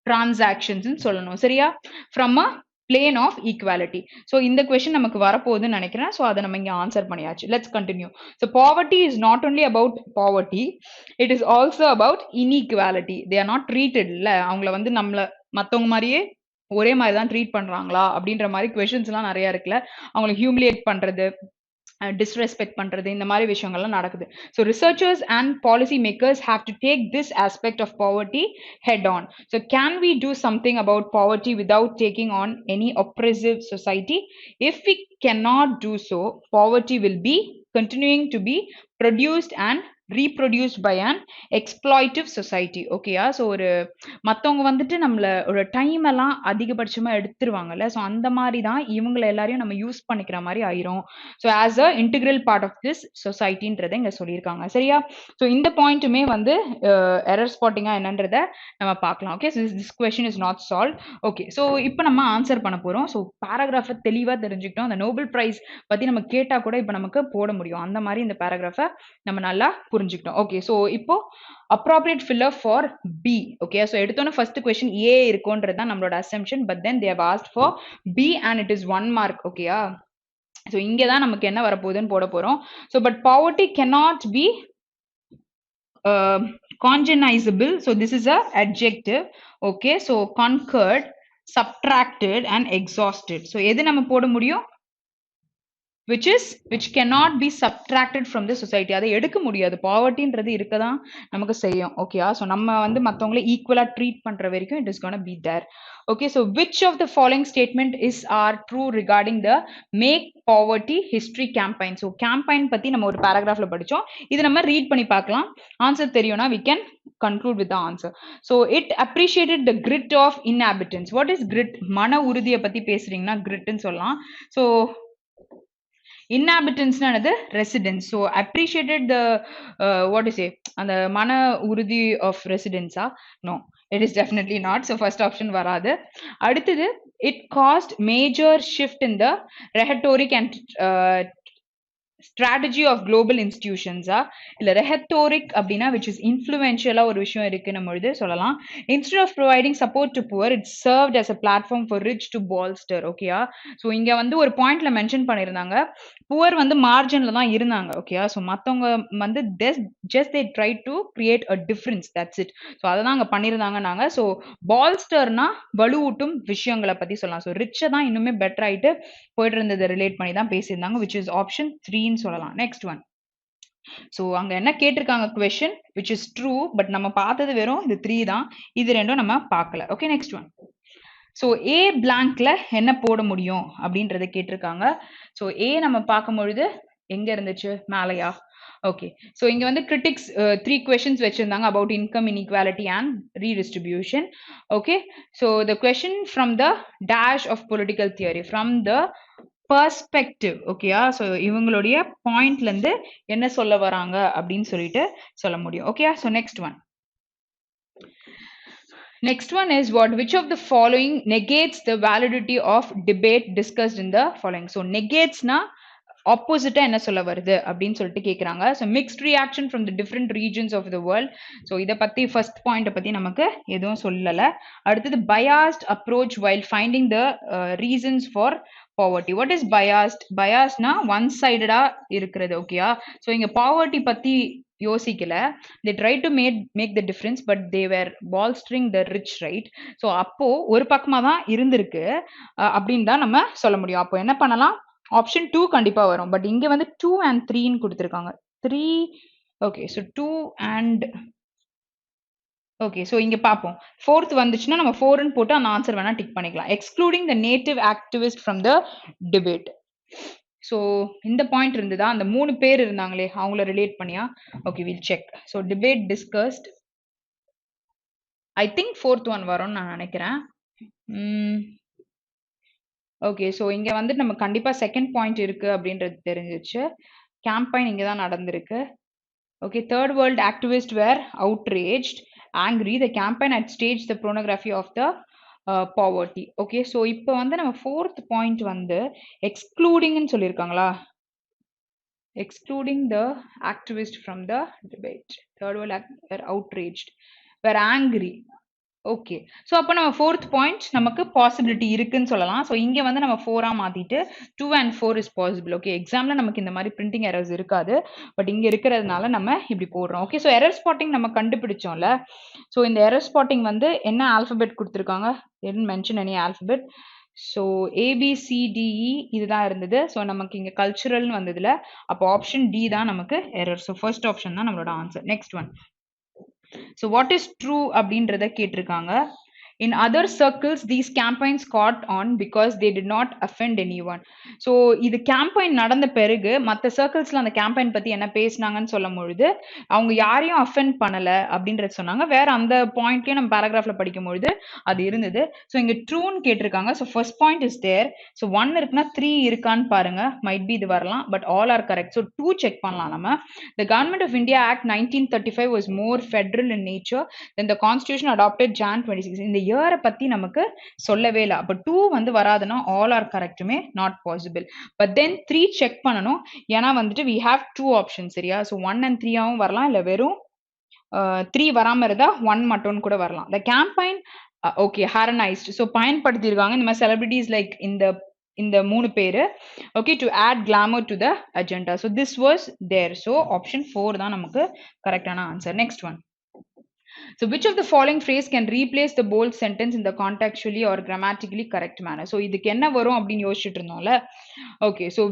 டிரான்சாக்ஷன்ஸ் சொல்லணும். சரியா? From a plane of equality. So இந்த கொஸ்டின் நமக்கு வரப்போகுதுன்னு நினைக்கிறேன். ஸோ அதை நம்ம இங்கே ஆன்சர் பண்ணியாச்சு. Let's continue. So poverty is not only about poverty, it is also about inequality. They are not treated. இல்லை, அவங்கள வந்து நம்மள மற்றவங்க மாதிரியே ஒரே மாதிரி தான் ட்ரீட் பண்றாங்களா அப்படின்ற மாதிரி கொஸ்டின்ஸ் எல்லாம் நிறைய இருக்குல்ல. அவங்களை ஹியூமிலியேட் பண்றது, disrespect பண்றது, இந்த மாதிரி விஷயங்கள்லாம் நடக்குது. So researchers and policy makers have to take this aspect of poverty head on. So can we do something about poverty without taking on any oppressive society? If we cannot do so, poverty will be continuing to be produced and reproduced by an exploitive society. ஓகேயா? So ஒரு மற்றவங்க வந்துட்டு நம்மள ஒரு time எல்லாம் அதிகபட்சமா எடுத்துருவாங்கல்ல, so அந்த மாதிரி தான் இவங்களை எல்லாரையும் நம்ம யூஸ் பண்ணிக்கிற மாதிரி ஆயிரும். So as a integral part of this சொசைட்டின்றதை இங்க சொல்லியிருக்காங்க. சரியா? ஸோ இந்த பாயிண்ட்டுமே வந்து எரர் ஸ்பாட்டிங்கா என்னன்றத நம்ம பார்க்கலாம். Okay, so this question is not solve. Okay, so இப்போ நம்ம ஆன்சர் பண்ண போறோம். ஸோ பேராகிராஃபை தெளிவா தெரிஞ்சுக்கிட்டோம். அந்த நோபல் பிரைஸ் பத்தி நம்ம கேட்டா கூட இப்போ நமக்கு போட முடியும். அந்த மாதிரி இந்த பேராகிராஃபை நம்ம நல்லா புரிஞ்சுக்கிட்டோம். ஓகே, ஸோ இப்போ appropriate filler for B. Okay, so எடுத்தோன first question A இருக்கும்ன்றது தான் நம்மளோட assumption, but then they have asked for B and it is 1 mark. Okay, so இங்க தான் நமக்கு என்ன வரப்போகுதுன்னு போட போறோம். So but poverty cannot be congenizable. So this is a adjective. Okay, so conquered, subtracted and exhausted. So எது நம்ம போட முடியும்? which cannot be subtracted from the society. அதை எடுக்க முடியாது. பாவர்ட்டின்றது இருக்க தான் நமக்கு செய்யும். ஓகேயா? ஸோ நம்ம வந்து மற்றவங்களை ஈக்குவலாக ட்ரீட் பண்ணுற வரைக்கும் it is gonna be there. Okay, so which of the following statement is are true regarding the make poverty history campaign? So campaign பற்றி நம்ம ஒரு பேராகிராஃப்ல படித்தோம். இது நம்ம ரீட் பண்ணி பார்க்கலாம். ஆன்சர் தெரியும்னா we can conclude with the answer. So it appreciated the grit of inhabitants. What is grit? மன உறுதியை பற்றி பேசுறீங்கன்னா gritன்னு சொல்லலாம். So inhabitants another residents, so appreciated the what to say and the mana urudhi of residents no, it is definitely not. So first option varadu. Aduthathu, it caused major shift in the rhetoric and strategy of global institutions இல்ல rhetoric அப்படினா which is influential ஒரு விஷயம் இருக்கு நம்ம இது சொல்லலாம். Instead of providing support to poor, it served as a platform for rich to bolster. ஓகேயா? So இங்க வந்து ஒரு பாயிண்ட்ல மென்ஷன் பண்ணியிருந்தாங்க, புவர் வந்து மார்ஜின்ல தான் இருந்தாங்க. ஓகேயா? ஸோ மற்றவங்க வந்து just they try to create a difference, that's it. So அதை தான் அங்கே பண்ணியிருந்தாங்க நாங்கள். ஸோ பால்ஸ்டர்னா வலுவூட்டும் விஷயங்களை பற்றி சொல்லலாம். ஸோ ரிச்சை தான் இன்னுமே பெட்டர் ஆகிட்டு போயிட்டு இருந்ததை ரிலேட் பண்ணி தான் பேசியிருந்தாங்க, விச் இஸ் ஆப்ஷன் 3ன்னு சொல்லலாம். Next one. ஸோ அங்கே என்ன கேட்டிருக்காங்க question which is true, but நம்ம பார்த்தது வெறும் இது 3 தான், இது ரெண்டும் நம்ம பார்க்கல. Okay, next one. ஸோ ஏ பிளாங்க்ல என்ன போட முடியும் அப்படின்றத கேட்டிருக்காங்க. ஸோ ஏ நம்ம பார்க்கும்பொழுது எங்க இருந்துச்சு? மேலையா? ஓகே, ஸோ இங்க வந்து கிரிட்டிக்ஸ் 3 questions வச்சிருந்தாங்க about income inequality and redistribution. Okay, so the question from the dash of political theory, from the perspective. ஓகேயா? ஸோ இவங்களுடைய பாயிண்ட்ல இருந்து என்ன சொல்ல வராங்க அப்படின்னு சொல்லிட்டு சொல்ல முடியும். ஓகேயா? So next one. Next one is what? Which of the following negates the validity of debate discussed in the following? So negates na opposite என்ன சொல்ல வருது அப்படின்னு சொல்லிட்டு கேட்குறாங்க. So mixed reaction from the different regions of the world. So இதை பற்றி first பாயிண்ட்டை பற்றி நமக்கு எதுவும் சொல்லலை. அடுத்தது biased approach while finding the reasons for poverty. What is biased? பயாஸ்ட்னா ஒன் சைடடா இருக்கிறது. ஓகேயா? ஸோ இங்கே பாவர்ட்டி பற்றி யோசிக்கல, they try to make the difference but they were bolstering the rich, right? So அப்போ ஒரு பக்கமாக தான் இருந்திருக்கு அப்படின்னு தான் நம்ம சொல்ல முடியும். அப்போ என்ன பண்ணலாம்? ஆப்ஷன் 2 கண்டிப்பா வரும். பட் இங்க வந்து 2 and 3ன்னு கொடுத்துருக்காங்க. 3 okay, so 2 and okay, so இங்க பார்ப்போம். 4th வந்துச்சுன்னா நம்ம 4ன்னு போட்டு அந்த ஆன்சர் வேணா டிக் பண்ணிக்கலாம். Excluding the native activist from the debate. So இந்த பாயிண்ட் இருந்ததா? அந்த 3 பேர் இருந்தாங்களே அவங்கள ரிலேட் பண்ணியா? Okay, will check. So debate discussed, I think 4th one வரும்னு நான் நினைக்கிறேன். ஓகே, ஸோ இங்கே வந்துட்டு நம்ம கண்டிப்பாக செகண்ட் பாயிண்ட் இருக்குது அப்படின்றது தெரிஞ்சிச்சு. கேம்பெயின் இங்கே தான் நடந்திருக்கு. Okay, third world activist were outraged, angry, the campaign at stage the pornography of the poverty. Okay, so இப்போ வந்து நம்ம 4th பாயிண்ட் வந்து எக்ஸ்க்ளூடிங்னு சொல்லியிருக்காங்களா? Excluding the activist from the debate, third world outraged, were angry. Okay, so அப்போ நம்ம 4th point நமக்கு possibility இருக்குன்னு சொல்லலாம். ஸோ இங்கே வந்து நம்ம 4ஆக மாற்றிட்டு 2 and 4 இஸ் பாசிபிள். ஓகே, எக்ஸாமில் நமக்கு இந்த மாதிரி பிரிண்டிங் எரர்ஸ் இருக்காது, பட் இங்கே இருக்கிறதுனால நம்ம இப்படி போடுறோம். ஓகே, ஸோ எரர் ஸ்பாட்டிங் நம்ம கண்டுபிடிச்சோம்ல. ஸோ இந்த எரர் ஸ்பாட்டிங் வந்து என்ன ஆல்ஃபபெட் கொடுத்துருக்காங்க? didn't mention any alphabet. So ABCDE இதுதான் இருந்தது. ஸோ நமக்கு இங்கே கல்ச்சுரல்னு வந்ததுல அப்போ ஆப்ஷன் டி தான் நமக்கு எரர். ஸோ ஃபர்ஸ்ட் ஆப்ஷன் தான் நம்மளோட ஆன்சர். Next one. So what is true அப்படின்றத கேட்டிருக்காங்க. In other circles, these campaigns caught on because they did not offend anyone. So இது கேம்பெயின் நடந்த பிறகு மற்ற சர்க்கிள்ஸ்ல அந்த கேம்பெயின் பத்தி என்ன பேசினாங்கன்னு சொல்லும் பொழுது அவங்க யாரையும் அஃபெண்ட் பண்ணல அப்படின்றது சொன்னாங்க. வேற அந்த பாயிண்ட்லயும் நம்ம பேராகிராஃப்ல படிக்கும் பொழுது அது இருந்தது. ஸோ இங்க ட்ரூன்னு கேட்டிருக்காங்க. So first point is there. So 1 இருக்குன்னா 3 இருக்கான்னு பாருங்க. மைட் பி இது வரலாம், but all are correct. So 2 check பண்ணலாம் நம்ம. The Government of India Act 1935 was more federal in nature than the Constitution adopted Jan 26. இந்த இயரை பத்தி நமக்கு சொல்லவே இல்லை. அப்போ 2 வந்து வராதுன்னா ஆல் ஆர் கரெக்டுமே not possible. But then 3 check பண்ணணும். ஏன்னா வந்துட்டு we have 2 ஆப்ஷன், சரியா? ஸோ 1 and 3ஆவும் வரலாம், இல்லை வெறும் 3 வராம இருந்தா 1 மட்டும் கூட வரலாம். The campaign okay harnessed, so பயன்படுத்தியிருக்காங்க இந்த மாதிரி செலிபிரிட்டிஸ் லைக் இந்த 3 பேரு. Okay, to add glamour to the agenda. So this was there. So option 4 தான் நமக்கு கரெக்டான answer. Next one. So which of the following phrase can replace the bold sentence in the contextually or grammatically correct manner? So இதுக்கு என்ன வரும் அப்படின்னு யோசிச்சுட்டு இருந்தோம்ல. Okay, so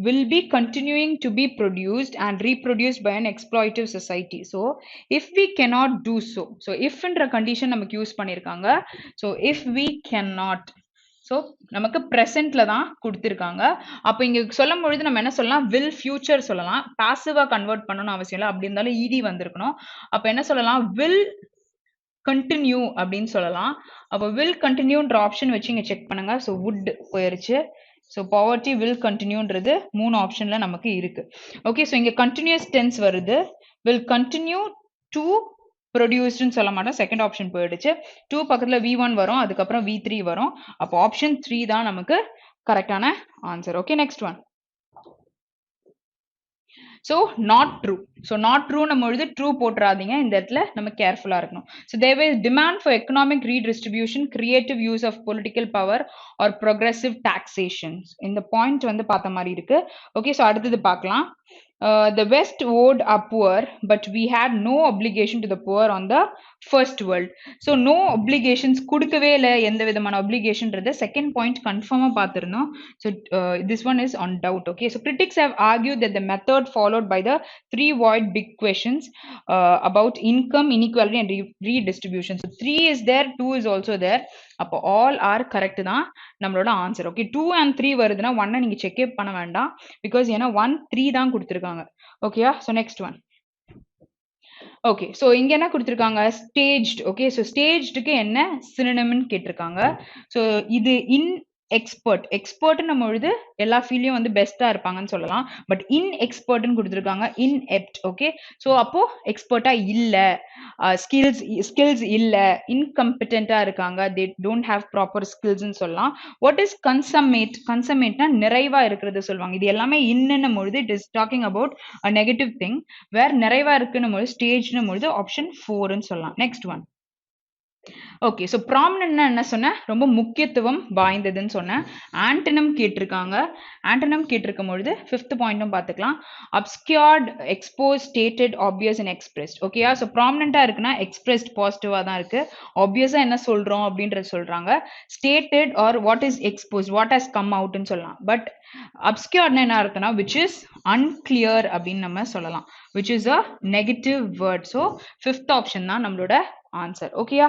will be continuing to be produced and reproduced by an exploitative society. So if we cannot do so if என்ற condition நமக்கு use பண்ணிருக்காங்க. So if we cannot, so நமக்கு ப்ரெசென்ட்ல தான் கொடுத்துருக்காங்க. அப்போ இங்கே சொல்லும் பொழுது நம்ம என்ன சொல்லலாம், வில் ஃபியூச்சர் சொல்லலாம். பாசிவாக கன்வெர்ட் பண்ணணும்னு அவசியம் இல்லை. அப்படி இருந்தாலும் இடி வந்திருக்கணும். அப்போ என்ன சொல்லலாம், வில் கண்டினியூ அப்படின்னு சொல்லலாம். அப்போ வில் கண்டினியூன்ற ஆப்ஷன் வச்சு இங்கே செக் பண்ணுங்க. ஸோ வுட் போயிருச்சு. ஸோ பாவர்ட்டி வில் கண்டினியூன்றது 3 ஆப்ஷன்ல நமக்கு இருக்கு. ஓகே, ஸோ இங்கே கண்டினியூஸ் டென்ஸ் வருது. வில் கண்டினியூ டு ப்ரொடியூஸ்டுன்னு சொல்ல மாட்டோம், செகண்ட் ஆப்ஷன் போயிடுச்சு. 2 பக்கத்தில் V1 வரும், அதுக்கப்புறம் V3 வரும். அப்போ ஆப்ஷன் 3 தான் நமக்கு கரெக்டான answer. Okay, next one. So not true. So not true நம்ம பொழுது ட்ரூ போட்டுறாதீங்க, இந்த இடத்துல நம்ம கேர்ஃபுல்லாக இருக்கணும். So there is demand for economic redistribution, creative use of political power or progressive taxations. இந்த பாயிண்ட் வந்து பார்த்த மாதிரி இருக்கு. ஓகே, ஸோ அடுத்தது பார்க்கலாம். The West owed our poor, but we had no obligation to the poor on the first world. So no obligations கொடுக்கவே இல்லை, எந்த விதமான obligationன்றத செகண்ட் பாயிண்ட் கன்ஃபார்மாக பார்த்துருந்தோம். So this one is on doubt. Okay, so critics have argued that the method followed by the 3 void big questions about income, inequality and redistribution. So 3 is there, 2 is also there. அப்போ all are correct தான் நம்மளோட answer. Okay, 2 and 3 வருதுன்னா 1 நீங்க check பண்ண வேண்டாம், because ஏன்னா 1 3 தான் கொடுத்துருக்காங்க. ஓகேயா, so next one. Okay, so இங்க என்ன கொடுத்துருக்காங்க, ஸ்டேஜ்டு. ஓகே, ஸோ ஸ்டேஜ்டுக்கு என்ன சினோனிம்னு கேட்டிருக்காங்க. ஸோ இது எக்ஸ்பர்ட்னு பொழுது எல்லா ஃபீல்ட்லயும் வந்து பெஸ்டா இருப்பாங்கன்னு சொல்லலாம். பட் எக்ஸ்பர்ட்னு கொடுத்துருக்காங்க, இன்எப்ட். ஓகே, ஸோ அப்போ எக்ஸ்பர்ட்டா இல்ல, ஸ்கில்ஸ் இல்ல, இன்கம்பெட்டண்டா இருக்காங்க, தே டோன்ட் ஹேவ் ப்ராப்பர் ஸ்கில்ஸ்ன்னு சொல்லலாம். What is கன்சமேட்? கன்சமேட்னா நிறைவா இருக்கிறது சொல்லுவாங்க. இது எல்லாமே இன்னும் பொழுது it is talking about a negative thing. வேற நிறைவா இருக்குன்னு பொழுது ஸ்டேஜ்னு பொழுது ஆப்ஷன் 4ன்னு சொல்லலாம். Next one. ஓகே, ஸோ ப்ராமினன்ட்னா என்ன சொன்னேன், ரொம்ப முக்கியத்துவம் வாய்ந்ததுன்னு சொன்னேன். ஆன்டனம் கேட்டிருக்காங்க. ஆன்டனம் கேட்டிருக்கும் பொழுது 5th பாயிண்ட்டும் பார்த்துக்கலாம். Obscured, exposed, stated, obvious and expressed. ஓகேயா, ஸோ ப்ராமினண்டா இருக்குன்னா எக்ஸ்பிரஸ்ட் பாசிட்டிவா தான் இருக்கு. ஆப்வியஸா என்ன சொல்றோம் அப்படின்றது சொல்றாங்க. Stated or what is exposed, what has come அவுட்னு சொல்லலாம். பட் அப்ஸ்கியர்ட்னா என்ன இருக்குன்னா விச் இஸ் அன்கிளியர் அப்படின்னு நம்ம சொல்லலாம், which is a negative word. So 5th option தான் நம்மளோட ஆன்சர். ஓகேயா,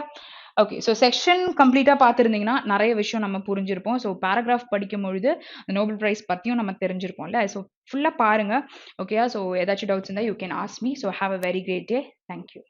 ஓகே, ஸோ செக்ஷன் கம்ப்ளீட்டாக பார்த்துருந்தீங்கன்னா நிறைய விஷயம் நம்ம புரிஞ்சிருப்போம். ஸோ பேராகிராஃப் படிக்கும் பொழுது நோபல் ப்ரைஸ் பற்றியும் நம்ம தெரிஞ்சிருப்போம்ல. ஸோ ஃபுல்லாக பாருங்கள். ஓகேயா, ஸோ ஏதாச்சும் டவுட்ஸ் இருந்தால் you can ask me. So have a very great day. Thank you.